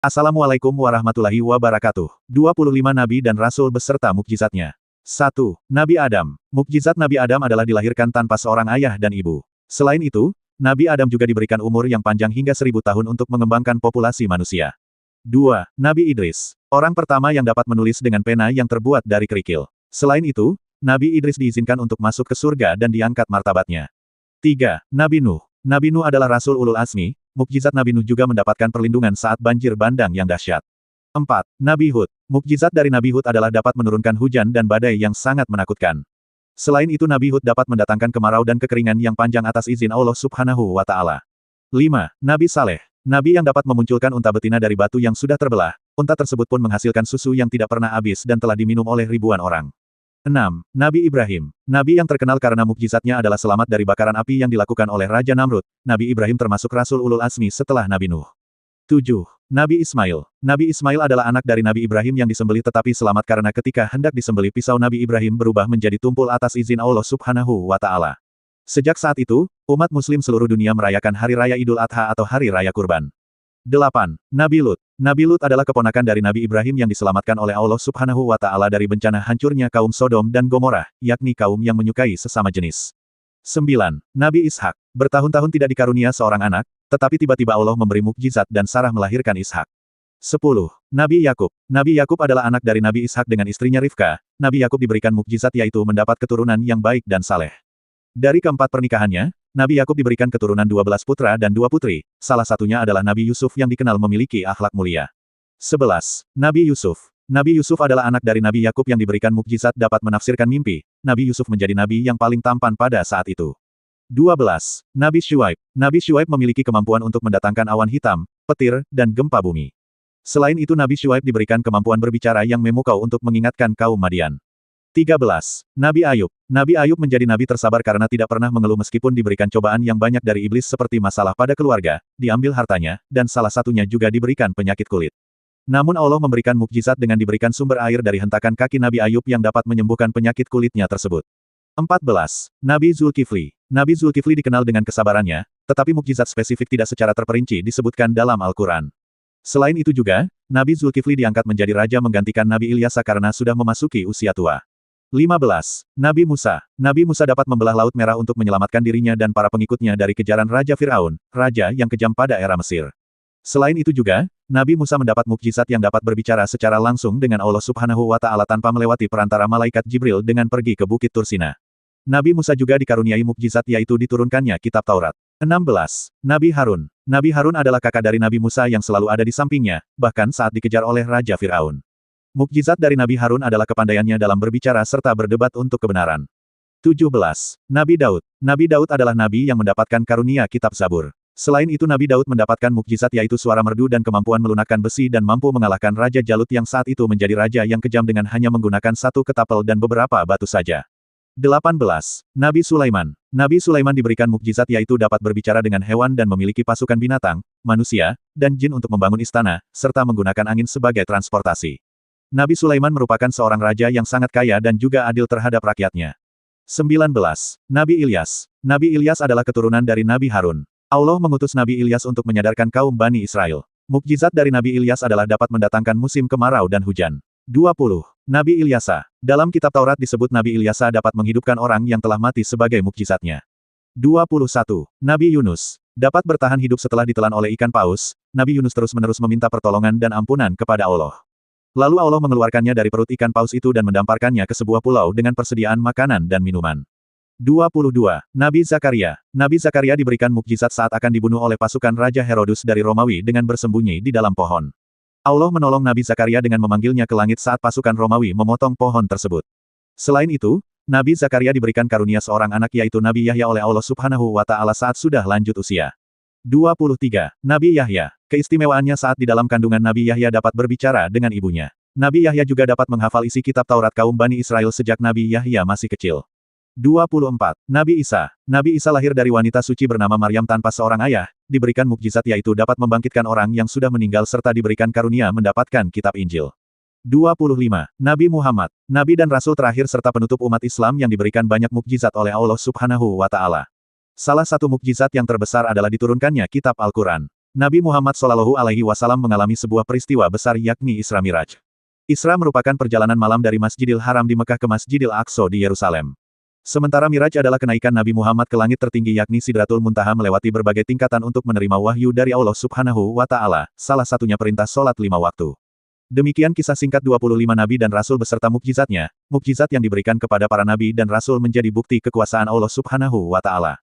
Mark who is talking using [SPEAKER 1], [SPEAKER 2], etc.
[SPEAKER 1] Assalamualaikum warahmatullahi wabarakatuh. 25 Nabi dan Rasul beserta mukjizatnya. 1. Nabi Adam. Mukjizat Nabi Adam adalah dilahirkan tanpa seorang ayah dan ibu. Selain itu, Nabi Adam juga diberikan umur yang panjang hingga 1000 tahun untuk mengembangkan populasi manusia. 2. Nabi Idris. Orang pertama yang dapat menulis dengan pena yang terbuat dari kerikil. Selain itu, Nabi Idris diizinkan untuk masuk ke surga dan diangkat martabatnya. 3. Nabi Nuh. Nabi Nuh adalah Rasul Ulul Azmi. Mukjizat Nabi Nuh juga mendapatkan perlindungan saat banjir bandang yang dahsyat. 4. Nabi Hud. Mukjizat dari Nabi Hud adalah dapat menurunkan hujan dan badai yang sangat menakutkan. Selain itu Nabi Hud dapat mendatangkan kemarau dan kekeringan yang panjang atas izin Allah Subhanahu wa Ta'ala. 5. Nabi Saleh. Nabi yang dapat memunculkan unta betina dari batu yang sudah terbelah. Unta tersebut pun menghasilkan susu yang tidak pernah habis dan telah diminum oleh ribuan orang. 6. Nabi Ibrahim. Nabi yang terkenal karena mukjizatnya adalah selamat dari bakaran api yang dilakukan oleh Raja Namrud. Nabi Ibrahim termasuk Rasul Ulul Azmi setelah Nabi Nuh. 7. Nabi Ismail. Nabi Ismail adalah anak dari Nabi Ibrahim yang disembelih tetapi selamat karena ketika hendak disembelih pisau Nabi Ibrahim berubah menjadi tumpul atas izin Allah Subhanahu wa Ta'ala. Sejak saat itu, umat muslim seluruh dunia merayakan Hari Raya Idul Adha atau Hari Raya Kurban. 8. Nabi Lut. Nabi Lut adalah keponakan dari Nabi Ibrahim yang diselamatkan oleh Allah Subhanahu wa Ta'ala dari bencana hancurnya kaum Sodom dan Gomorrah, yakni kaum yang menyukai sesama jenis. 9. Nabi Ishak. Bertahun-tahun tidak dikarunia seorang anak, tetapi tiba-tiba Allah memberi mukjizat dan Sarah melahirkan Ishak. 10. Nabi Yakub. Nabi Yakub adalah anak dari Nabi Ishak dengan istrinya Rifka. Nabi Yakub diberikan mukjizat yaitu mendapat keturunan yang baik dan saleh. Dari keempat pernikahannya, Nabi Yakub diberikan keturunan 12 putra dan 2 putri, salah satunya adalah Nabi Yusuf yang dikenal memiliki akhlak mulia. 11. Nabi Yusuf. Nabi Yusuf adalah anak dari Nabi Yakub yang diberikan mukjizat dapat menafsirkan mimpi. Nabi Yusuf menjadi nabi yang paling tampan pada saat itu. 12. Nabi Syuaib. Nabi Syuaib memiliki kemampuan untuk mendatangkan awan hitam, petir, dan gempa bumi. Selain itu Nabi Syuaib diberikan kemampuan berbicara yang memukau untuk mengingatkan kaum Madian. 13. Nabi Ayub. Nabi Ayub menjadi nabi tersabar karena tidak pernah mengeluh meskipun diberikan cobaan yang banyak dari iblis seperti masalah pada keluarga, diambil hartanya, dan salah satunya juga diberikan penyakit kulit. Namun Allah memberikan mukjizat dengan diberikan sumber air dari hentakan kaki Nabi Ayub yang dapat menyembuhkan penyakit kulitnya tersebut. 14. Nabi Zulkifli. Nabi Zulkifli dikenal dengan kesabarannya, tetapi mukjizat spesifik tidak secara terperinci disebutkan dalam Al-Quran. Selain itu juga, Nabi Zulkifli diangkat menjadi raja menggantikan Nabi Ilyasa karena sudah memasuki usia tua. 15. Nabi Musa. Nabi Musa dapat membelah Laut Merah untuk menyelamatkan dirinya dan para pengikutnya dari kejaran Raja Fir'aun, raja yang kejam pada era Mesir. Selain itu juga, Nabi Musa mendapat mukjizat yang dapat berbicara secara langsung dengan Allah Subhanahu wa Ta'ala tanpa melewati perantara malaikat Jibril dengan pergi ke Bukit Tursina. Nabi Musa juga dikaruniai mukjizat yaitu diturunkannya kitab Taurat. 16. Nabi Harun. Nabi Harun adalah kakak dari Nabi Musa yang selalu ada di sampingnya, bahkan saat dikejar oleh Raja Fir'aun. Mukjizat dari Nabi Harun adalah kepandaiannya dalam berbicara serta berdebat untuk kebenaran. 17. Nabi Daud. Nabi Daud adalah nabi yang mendapatkan karunia kitab Zabur. Selain itu Nabi Daud mendapatkan mukjizat yaitu suara merdu dan kemampuan melunakkan besi dan mampu mengalahkan Raja Jalut yang saat itu menjadi raja yang kejam dengan hanya menggunakan satu ketapel dan beberapa batu saja. 18. Nabi Sulaiman. Nabi Sulaiman diberikan mukjizat yaitu dapat berbicara dengan hewan dan memiliki pasukan binatang, manusia, dan jin untuk membangun istana, serta menggunakan angin sebagai transportasi. Nabi Sulaiman merupakan seorang raja yang sangat kaya dan juga adil terhadap rakyatnya. 19. Nabi Ilyas. Nabi Ilyas adalah keturunan dari Nabi Harun. Allah mengutus Nabi Ilyas untuk menyadarkan kaum Bani Israel. Mukjizat dari Nabi Ilyas adalah dapat mendatangkan musim kemarau dan hujan. 20. Nabi Ilyasa. Dalam kitab Taurat disebut Nabi Ilyasa dapat menghidupkan orang yang telah mati sebagai mukjizatnya. 21. Nabi Yunus. Dapat bertahan hidup setelah ditelan oleh ikan paus, Nabi Yunus terus-menerus meminta pertolongan dan ampunan kepada Allah. Lalu Allah mengeluarkannya dari perut ikan paus itu dan mendamparkannya ke sebuah pulau dengan persediaan makanan dan minuman. 22. Nabi Zakaria. Nabi Zakaria diberikan mukjizat saat akan dibunuh oleh pasukan Raja Herodus dari Romawi dengan bersembunyi di dalam pohon. Allah menolong Nabi Zakaria dengan memanggilnya ke langit saat pasukan Romawi memotong pohon tersebut. Selain itu, Nabi Zakaria diberikan karunia seorang anak yaitu Nabi Yahya oleh Allah Subhanahu wa Ta'ala saat sudah lanjut usia. 23. Nabi Yahya. Keistimewaannya saat di dalam kandungan Nabi Yahya dapat berbicara dengan ibunya. Nabi Yahya juga dapat menghafal isi kitab Taurat kaum Bani Israel sejak Nabi Yahya masih kecil. 24. Nabi Isa. Nabi Isa lahir dari wanita suci bernama Maryam tanpa seorang ayah, diberikan mukjizat yaitu dapat membangkitkan orang yang sudah meninggal serta diberikan karunia mendapatkan kitab Injil. 25. Nabi Muhammad. Nabi dan Rasul terakhir serta penutup umat Islam yang diberikan banyak mukjizat oleh Allah Subhanahu wa Ta'ala. Salah satu mukjizat yang terbesar adalah diturunkannya kitab Al-Quran. Nabi Muhammad Shallallahu Alaihi Wasallam mengalami sebuah peristiwa besar yakni Isra Miraj. Isra merupakan perjalanan malam dari Masjidil Haram di Mekah ke Masjidil Aqsa di Yerusalem. Sementara Miraj adalah kenaikan Nabi Muhammad ke langit tertinggi yakni Sidratul Muntaha melewati berbagai tingkatan untuk menerima wahyu dari Allah Subhanahu wa Ta'ala, salah satunya perintah sholat 5 waktu. Demikian kisah singkat 25 Nabi dan Rasul beserta mukjizatnya. Mukjizat yang diberikan kepada para Nabi dan Rasul menjadi bukti kekuasaan Allah Subhanahu wa Ta'ala.